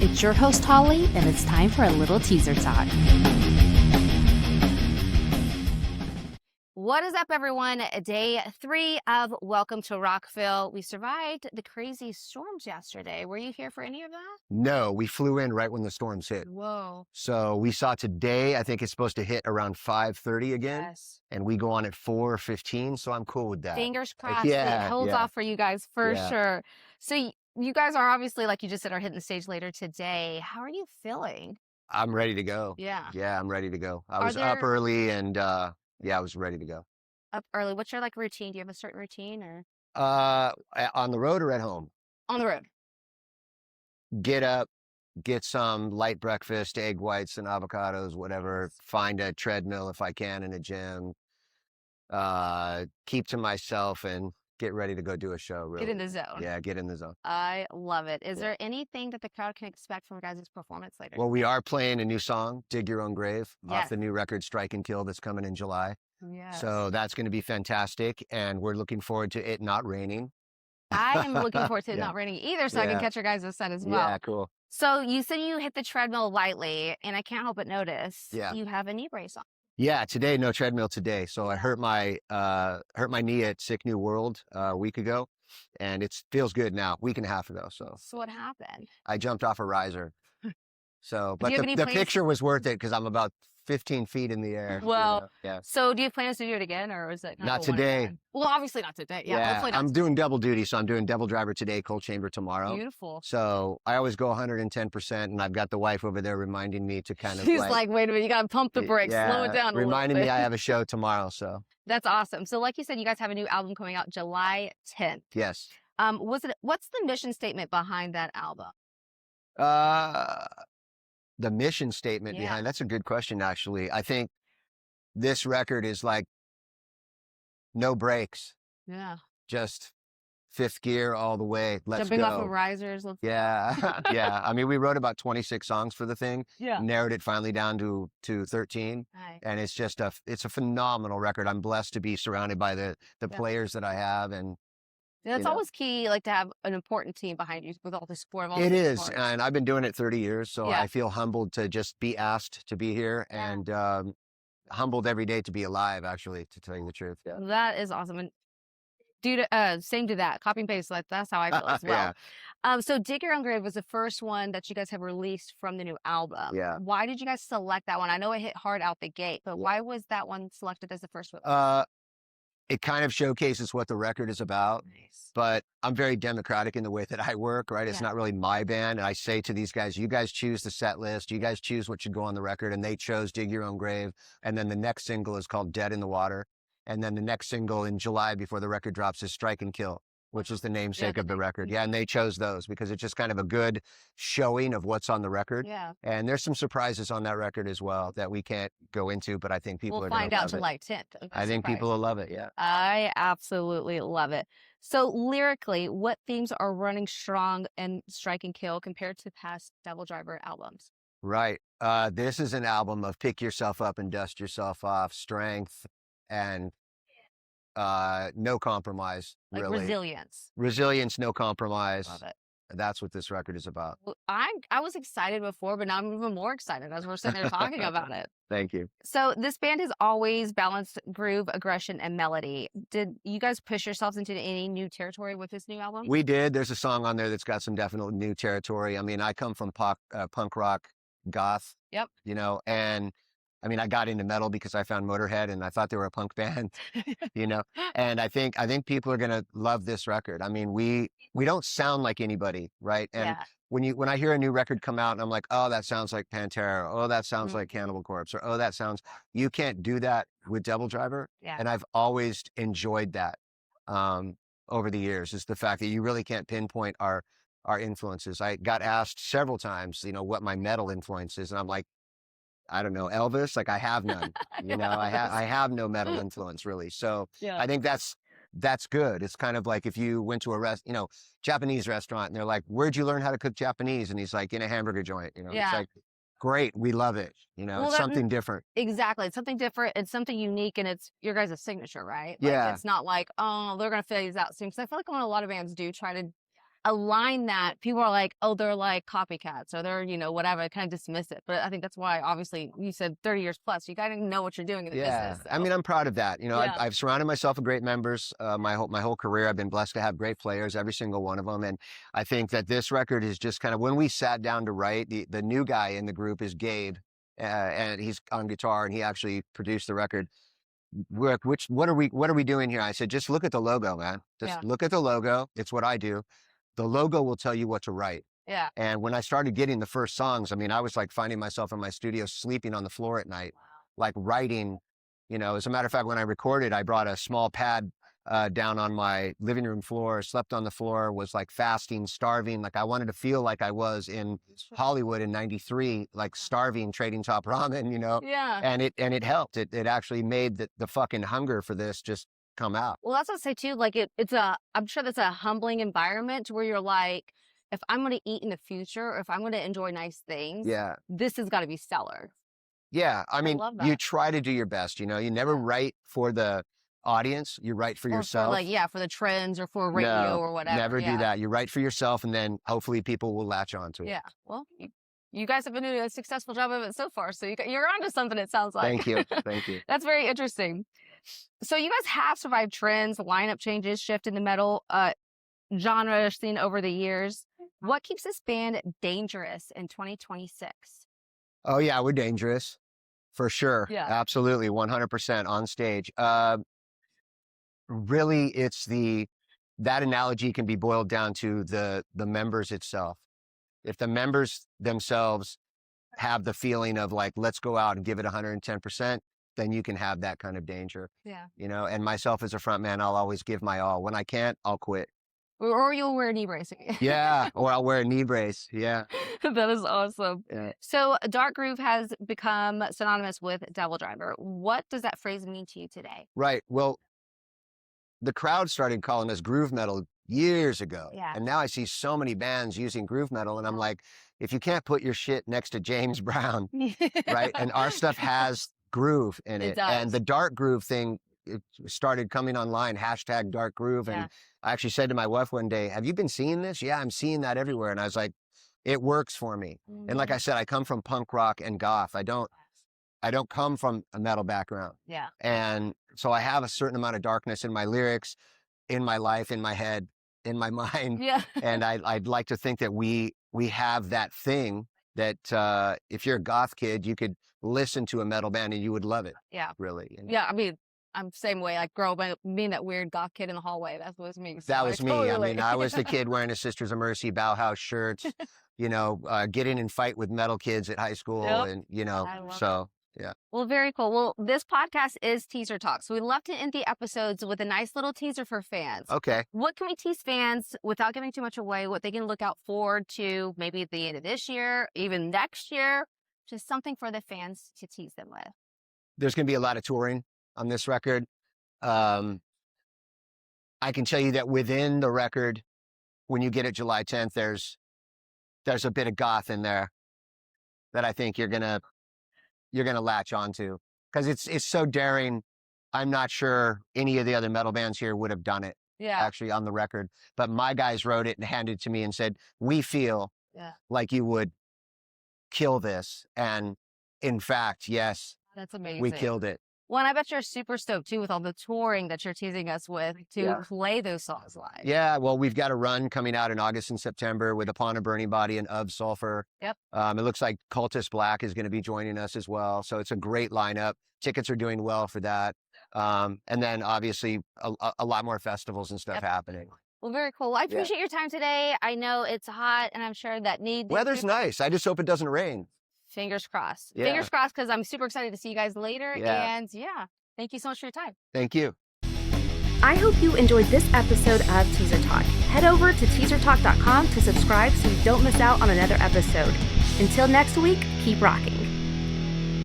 It's your host, Holly, and it's time for a little teaser talk. What is up, everyone? Day 3 of Welcome to Rockville. We survived the crazy storms yesterday. Were you here for any of that? No, we flew in right when the storms hit. Whoa. So we saw today, I think it's supposed to hit around 5:30 again. Yes. And we go on at 4:15, so I'm cool with that. Fingers crossed. Yeah, It holds yeah. off for you guys for Yeah. sure. So you guys are obviously, like you just said, are hitting the stage later today. How are you feeling? I'm ready to go. Yeah. Yeah, I'm ready to go. I Are was up there- early and yeah, I was ready to go. Up early. What's your routine? Do you have a certain routine or On the road or at home? on the road? Get up, get some light breakfast, egg whites and avocados, whatever. Find a treadmill if I can in a gym. Keep to myself and get ready to go do a show. Really. Get in the zone. Yeah, get in the zone. I love it. Is Yeah. there anything that the crowd can expect from your guys' performance later? Well, we are playing a new song, Dig Your Own Grave, Yes. off the new record Strike and Kill that's coming in July. Yes. So that's going to be fantastic. And we're looking forward to it not raining. I am looking forward to it Yeah. not raining either, so I can Yeah. catch your guys' set as well. Yeah, cool. So you said you hit the treadmill lightly, and I can't help but notice you have a knee brace on. Yeah, today, no treadmill today. So I hurt my knee at Sick New World a week ago, and it feels good now, week and a half ago. So what happened? I jumped off a riser. So, but you have any the plans- picture was worth it because I'm about 15 feet in the air. Well, yeah. So do you have plans to do it again, or is it kind Not of a one and today. done? Well, obviously not today. Yeah, hopefully not I'm today. doing double duty, so I'm doing DevilDriver today, Cold Chamber tomorrow. Beautiful. So I always go 110%, and I've got the wife over there reminding me to kind of She's like, wait a minute, you got to pump the brakes, slow it down a reminding little me bit. I have a show tomorrow. So That's awesome. So like you said, you guys have a new album coming out July 10th. yes, What's the mission statement behind that album? the mission statement Yeah. behind that's a good question. Actually, I think this record is like no brakes, Yeah. just fifth gear all the way. Let's Jumping go. off of risers. Yeah, yeah. I mean, we wrote about 26 songs for the thing. Yeah. Narrowed it finally down to 13. Nice. And it's just it's a phenomenal record. I'm blessed to be surrounded by the players that I have, and That's you know. always key, to have an important team behind you with all the support of all it the is. parts. And I've been doing it 30 years, so Yeah. I feel humbled to just be asked to be here, Yeah. and humbled every day to be alive. Actually, to tell you the truth. Yeah. That is awesome. And same to that. Copy and paste. That's how I feel as well. So Dig Your Own Grave was the first one that you guys have released from the new album. Yeah. Why did you guys select that one? I know it hit hard out the gate, but why was that one selected as the first one? It kind of showcases what the record is about. Nice. But I'm very democratic in the way that I work, right? It's Yeah. not really my band. And I say to these guys, you guys choose the set list. You guys choose what should go on the record. And they chose Dig Your Own Grave. And then the next single is called Dead in the Water. And then the next single in July before the record drops is Strike and Kill, which is the namesake of the record. Yeah, and they chose those because it's just kind of a good showing of what's on the record. Yeah. And there's some surprises on that record as well that we can't go into, but I think people We'll are going find to out love it. July 10th. I think people will love it, yeah. I absolutely love it. So lyrically, what themes are running strong in Strike and Kill compared to past DevilDriver albums? Right. This is an album of pick yourself up and dust yourself off, strength, and no compromise, Like really. resilience. Resilience, no compromise. Love it. That's what this record is about. Well, I was excited before, but now I'm even more excited as we're sitting there talking about it. Thank you. So this band has always balanced groove, aggression, and melody. Did you guys push yourselves into any new territory with this new album? We did. There's a song on there that's got some definite new territory. I mean, I come from punk rock, goth. Yep. And I mean, I got into metal because I found Motorhead and I thought they were a punk band, and I think people are going to love this record. I mean, we don't sound like anybody, right? And Yeah. when I hear a new record come out and I'm like, oh, that sounds like Pantera. Oh, that sounds Mm-hmm. like Cannibal Corpse. Or, oh, you can't do that with DevilDriver. Yeah. And I've always enjoyed that over the years, is the fact that you really can't pinpoint our influences. I got asked several times, what my metal influence is. And I'm like, I don't know, Elvis. Like I have none, I have no metal influence really. So Yeah. I think that's good. It's kind of like if you went to a Japanese restaurant and they're like, where'd you learn how to cook Japanese? And he's like, in a hamburger joint, Yeah. It's like, great. We love it. Well, It's something different. Exactly. It's something different. It's something unique, and it's your guys' signature, right? Yeah. It's not like, oh, they're going to phase out soon. Because I feel like when a lot of bands do try to align that, people are like, oh, they're like copycats or they're, you know, whatever, kind of dismiss it. But I think that's why, obviously, you said 30 years plus, you got to know what you're doing in the business. So. I mean, I'm proud of that. You know, I've surrounded myself with great members my whole career. I've been blessed to have great players, every single one of them. And I think that this record is just kind of, when we sat down to write, the new guy in the group is Gabe, and he's on guitar, and he actually produced the record. What are we doing here? I said, just look at the logo, man. Just look at the logo. It's what I do. The logo will tell you what to write. Yeah. And when I started getting the first songs, I mean, I was like finding myself in my studio sleeping on the floor at night, like writing, you know. As a matter of fact, when I recorded, I brought a small pad down on my living room floor, slept on the floor, was like fasting, starving. Like I wanted to feel like I was in Hollywood in '93, like starving, trading top ramen, you know? Yeah. And it helped. It actually made the fucking hunger for this just come out. Well, that's what I say too. Like I'm sure that's a humbling environment where you're like, if I'm going to eat in the future, or if I'm going to enjoy nice things, this has got to be stellar. Yeah. I mean, you try to do your best, you know, you never write for the audience, you write for yourself. For the trends or for radio or whatever. Never do that. You write for yourself, and then hopefully people will latch on to it. Yeah. Well, you guys have been doing a successful job of it so far. So you're onto something, it sounds like. Thank you. Thank you. That's very interesting. So you guys have survived trends, lineup changes, shift in the metal genre seen over the years. What keeps this band dangerous in 2026? Oh, yeah, we're dangerous. For sure. Yeah. Absolutely. 100% on stage. Really, it's that analogy can be boiled down to the members itself. If the members themselves have the feeling of like, let's go out and give it 110%, then you can have that kind of danger. Yeah. You know, and myself as a front man, I'll always give my all. When I can't, I'll quit. Or you'll wear a knee brace. Yeah, or I'll wear a knee brace. Yeah. That is awesome. Yeah. So Dark Groove has become synonymous with DevilDriver. What does that phrase mean to you today? Right. Well, the crowd started calling us groove metal years ago. Yeah. And now I see so many bands using groove metal, and I'm like, if you can't put your shit next to James Brown, right? And our stuff has groove in it. And the dark groove thing, it started coming online, hashtag dark groove. And I actually said to my wife one day, have you been seeing this? Yeah, I'm seeing that everywhere. And I was like, it works for me. And like I said, I come from punk rock and goth. I don't come from a metal background. Yeah. And so I have a certain amount of darkness in my lyrics, in my life, in my head, in my mind. Yeah. And I'd like to think that we have that thing that if you're a goth kid, you could listen to a metal band and you would love it. Yeah. Really. Yeah. I mean, I'm the same way. Like, growing up, being that weird goth kid in the hallway. That was me. So that was me. I mean, I was the kid wearing a Sisters of Mercy Bauhaus shirts, you know, getting in fight with metal kids at high school. And, you know, so. Yeah. Well, very cool. Well, this podcast is Teaser Talk. So we love to end the episodes with a nice little teaser for fans. Okay. What can we tease fans without giving too much away, what they can look out forward to maybe at the end of this year, even next year? Just something for the fans to tease them with. There's going to be a lot of touring on this record. I can tell you that within the record, when you get it July 10th, there's a bit of goth in there that I think you're gonna latch onto, because it's so daring. I'm not sure any of the other metal bands here would have done it. Yeah. Actually on the record, but my guys wrote it and handed it to me and said, we feel like you would kill this. And in fact, yes, that's amazing. We killed it. Well, and I bet you're super stoked too with all the touring that you're teasing us with to play those songs live. Yeah, well, we've got a run coming out in August and September with Upon a Burning Body and Of Sulfur. Yep. It looks like Cultist Black is going to be joining us as well. So it's a great lineup. Tickets are doing well for that. And then obviously a lot more festivals and stuff happening. Well, very cool. Well, I appreciate your time today. I know it's hot and I'm sure that weather's nice. I just hope it doesn't rain. Fingers crossed. Yeah. Fingers crossed, because I'm super excited to see you guys later. Yeah. And thank you so much for your time. Thank you. I hope you enjoyed this episode of Teaser Talk. Head over to teasertalk.com to subscribe so you don't miss out on another episode. Until next week, keep rocking.